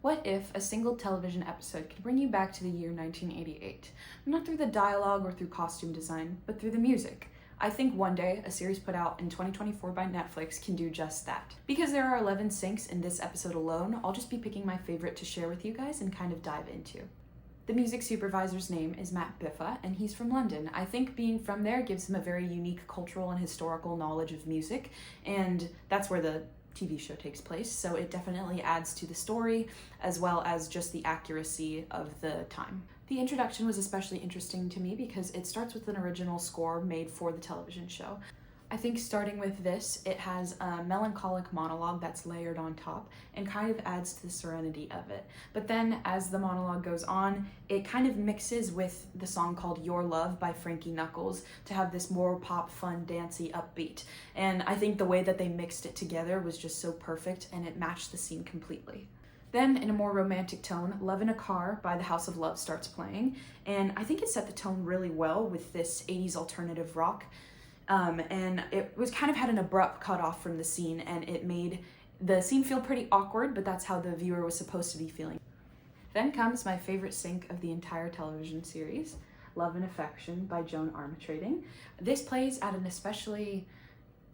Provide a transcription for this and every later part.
What if a single television episode could bring you back to the year 1988? Not through the dialogue or through costume design, but through the music. I think one day, a series put out in 2024 by Netflix can do just that. Because there are 11 syncs in this episode alone, I'll just be picking my favorite to share with you guys and kind of dive into. The music supervisor's name is Matt Biffa, and he's from London. I think being from there gives him a very unique cultural and historical knowledge of music, and that's where the TV show takes place, so it definitely adds to the story as well as just the accuracy of the time. The introduction was especially interesting to me because it starts with an original score made for the television show. I think starting with this, it has a melancholic monologue that's layered on top and kind of adds to the serenity of it. But then as the monologue goes on, it kind of mixes with the song called Your Love by Frankie Knuckles to have this more pop, fun, dancey, upbeat. And I think the way that they mixed it together was just so perfect and it matched the scene completely. Then, in a more romantic tone, Love in a Car by the House of Love starts playing, and I think it set the tone really well with this 80s alternative rock. And it was kind of had an abrupt cutoff from the scene, and it made the scene feel pretty awkward, but that's how the viewer was supposed to be feeling. Then comes my favorite sync of the entire television series, Love and Affection by Joan Armatrading. This plays at an especially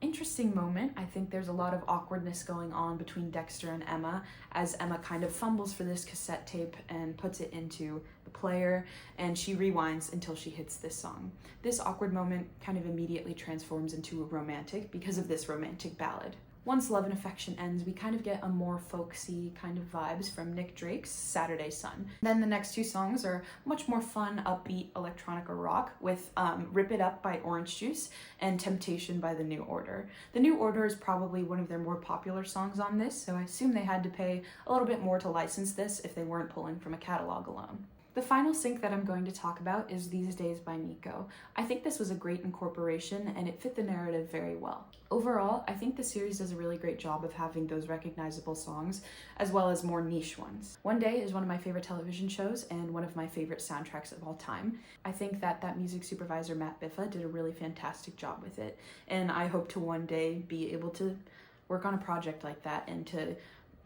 interesting moment. I think there's a lot of awkwardness going on between Dexter and Emma as Emma kind of fumbles for this cassette tape and puts it into the player, and she rewinds until she hits this song. This awkward moment kind of immediately transforms into a romantic because of this romantic ballad. Once Love and Affection ends, we kind of get a more folksy kind of vibes from Nick Drake's Saturday Sun. Then the next two songs are much more fun, upbeat electronica rock with Rip It Up by Orange Juice and Temptation by The New Order. The New Order is probably one of their more popular songs on this, so I assume they had to pay a little bit more to license this if they weren't pulling from a catalog alone. The final sync that I'm going to talk about is These Days by Nico. I think this was a great incorporation and it fit the narrative very well. Overall, I think the series does a really great job of having those recognizable songs as well as more niche ones. One Day is one of my favorite television shows and one of my favorite soundtracks of all time. I think that music supervisor Matt Biffa did a really fantastic job with it, and I hope to one day be able to work on a project like that and to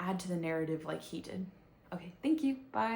add to the narrative like he did. Okay, thank you, bye.